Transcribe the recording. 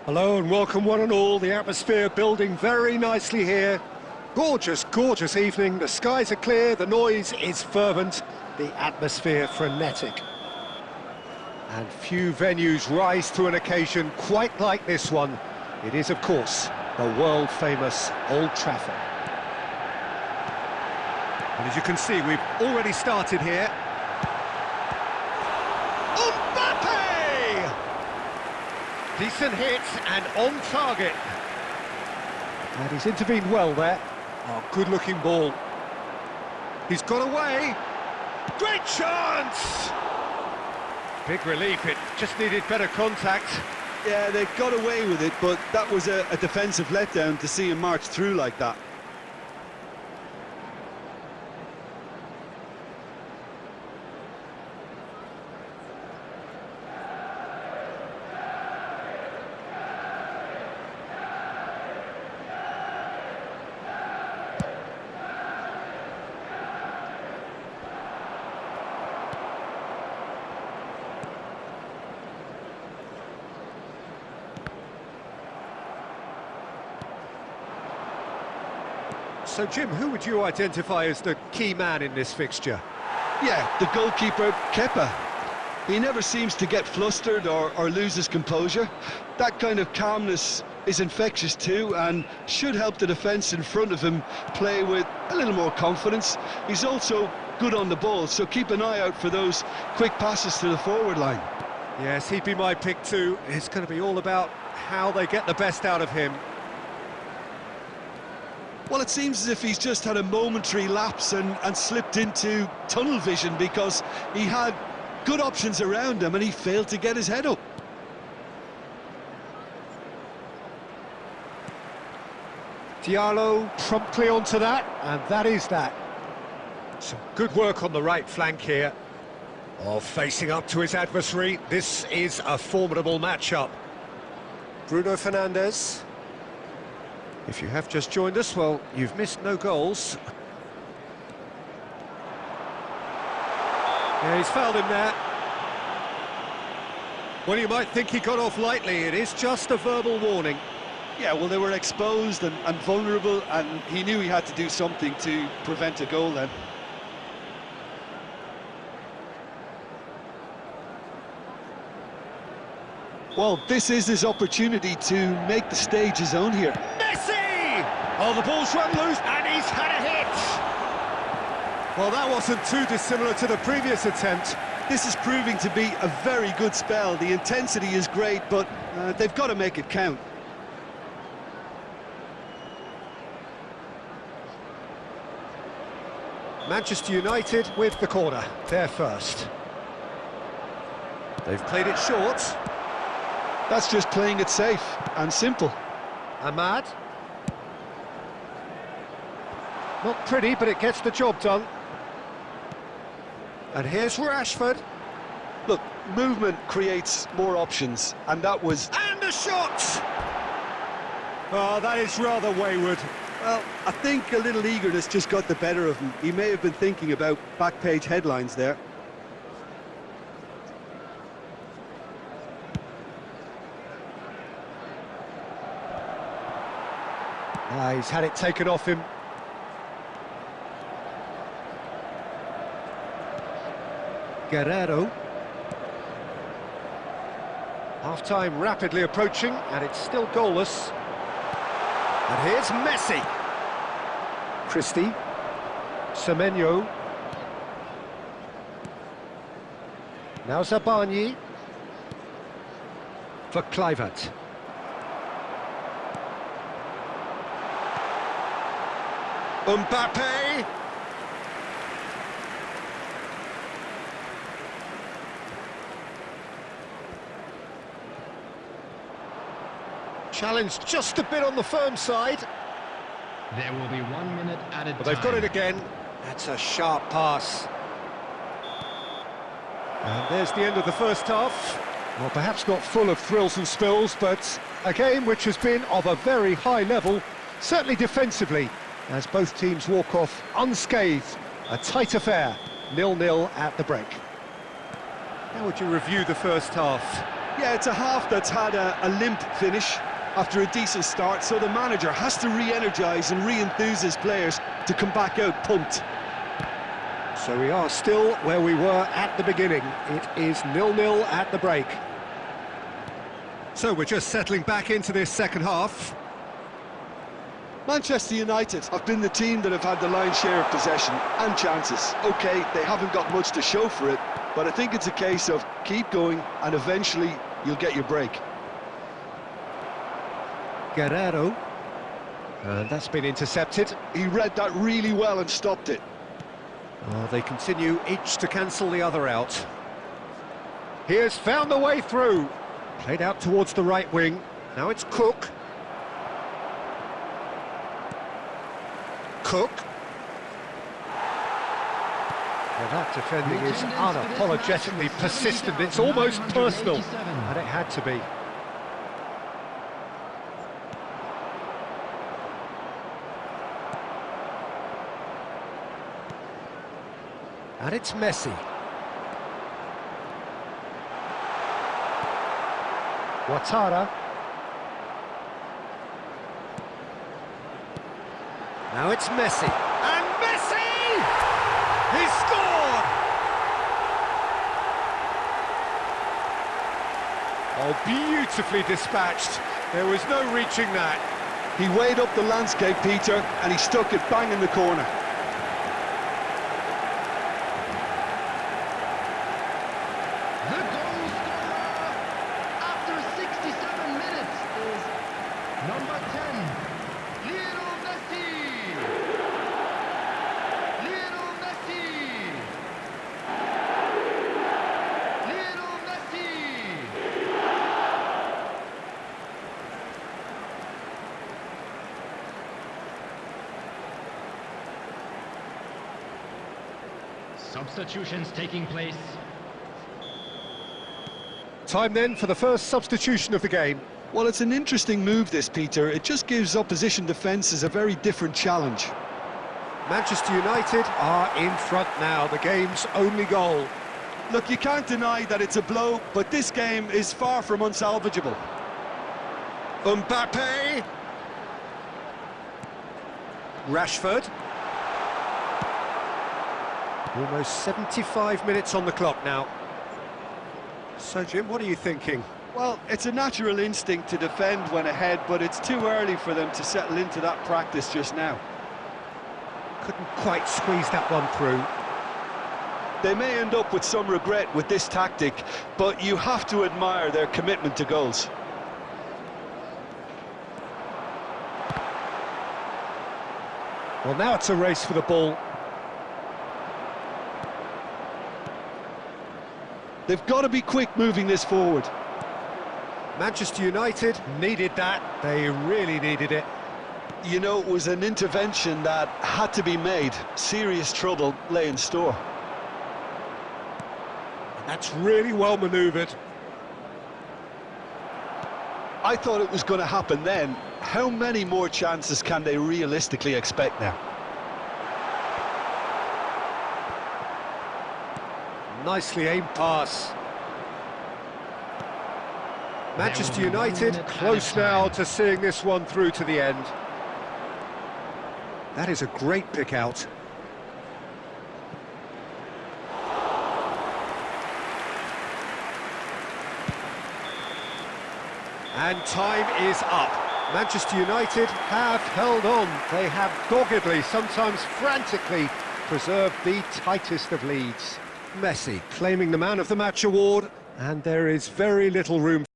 Hello and welcome one and all. The atmosphere building very nicely here. Gorgeous, gorgeous evening. The skies are clear, the noise is fervent, the atmosphere frenetic. And few venues rise to an occasion quite like this one. It is, of course, the world-famous Old Trafford. And as you can see, we've already started here. Decent hit and on target. And he's intervened well there. Oh, good-looking ball. He's got away. Great chance! Big relief, it just needed better contact. Yeah, they got away with it, but that was a defensive letdown to see him march through like that. So, Jim, who would you identify as the key man in this fixture? Yeah, the goalkeeper, Kepa. He never seems to get flustered or lose his composure. That kind of calmness is infectious too, and should help the defence in front of him play with a little more confidence. He's also good on the ball, so keep an eye out for those quick passes to the forward line. Yes, he'd be my pick too. It's going to be all about how they get the best out of him. Well, it seems as if he's just had a momentary lapse and slipped into tunnel vision, because he had good options around him and he failed to get his head up. Diallo promptly onto that, and that is that. Some good work on the right flank here. Oh, facing up to his adversary, this is a formidable matchup. Bruno Fernandes. If you have just joined us, well, you've missed no goals. Yeah, he's fouled him there. Well, you might think he got off lightly. It is just a verbal warning. Yeah, well, they were exposed and vulnerable, and he knew he had to do something to prevent a goal then. Well, this is his opportunity to make the stage his own here. Messi! Oh, the ball's run loose, and he's had a hit! Well, that wasn't too dissimilar to the previous attempt. This is proving to be a very good spell. The intensity is great, but they've got to make it count. Manchester United with the corner. They're first. They've played it short. That's just playing it safe and simple. Ahmad. Not pretty, but it gets the job done. And here's Rashford. Look, movement creates more options, and that was... And a shot! Oh, that is rather wayward. Well, I think a little eagerness just got the better of him. He may have been thinking about back-page headlines there. He's had it taken off him. Guerrero. Half-time rapidly approaching, and it's still goalless. And here's Messi. Christie. Semenyo. Now Zabani. For Kluivert. Mbappe! Challenged just a bit on the firm side. There will be 1 minute added time. But they've got it again. That's a sharp pass. And there's the end of the first half. Well, perhaps not full of thrills and spills, but a game which has been of a very high level, certainly defensively, as both teams walk off unscathed. A tight affair, 0-0 at the break. How would you review the first half? Yeah, it's a half that's had a limp finish after a decent start, so the manager has to re-energise and re-enthuse his players to come back out pumped. So we are still where we were at the beginning. It is 0-0 at the break. So we're just settling back into this second half. Manchester United have been the team that have had the lion's share of possession and chances. OK, they haven't got much to show for it, but I think it's a case of keep going and eventually you'll get your break. Guerrero. And that's been intercepted. He read that really well and stopped it. Oh, they continue each to cancel the other out. He has found the way through. Played out towards the right wing. Now it's Cook. Cook. Well, that defending is unapologetically persistent. It's almost personal, and it had to be. And it's Messi. Ouattara. Now it's Messi. And Messi! He scored! Oh, beautifully dispatched. There was no reaching that. He weighed up the landscape, Peter, and he stuck it bang in the corner. The goal scorer after 67 minutes is number 10, Lionel Messi. Lionel Messi. Lionel Messi. Substitutions taking place. Time then for the first substitution of the game. Well, it's an interesting move, this, Peter. It just gives opposition defences a very different challenge. Manchester United are in front now, the game's only goal. Look, you can't deny that it's a blow, but this game is far from unsalvageable. Mbappe. Rashford. Almost 75 minutes on the clock now. So, Jim, what are you thinking? Well, it's a natural instinct to defend when ahead, but it's too early for them to settle into that practice just now. Couldn't quite squeeze that one through. They may end up with some regret with this tactic, but you have to admire their commitment to goals. Well, now it's a race for the ball. They've got to be quick moving this forward. Manchester United needed that. They really needed it. You know, it was an intervention that had to be made. Serious trouble lay in store. That's really well manoeuvred. I thought it was going to happen then. How many more chances can they realistically expect now? Nicely aimed pass. Manchester United close now to seeing this one through to the end. That is a great pick out. And time is up. Manchester United have held on. They have doggedly, sometimes frantically, preserved the tightest of leads. Messi claiming the Man of the Match award, and there is very little room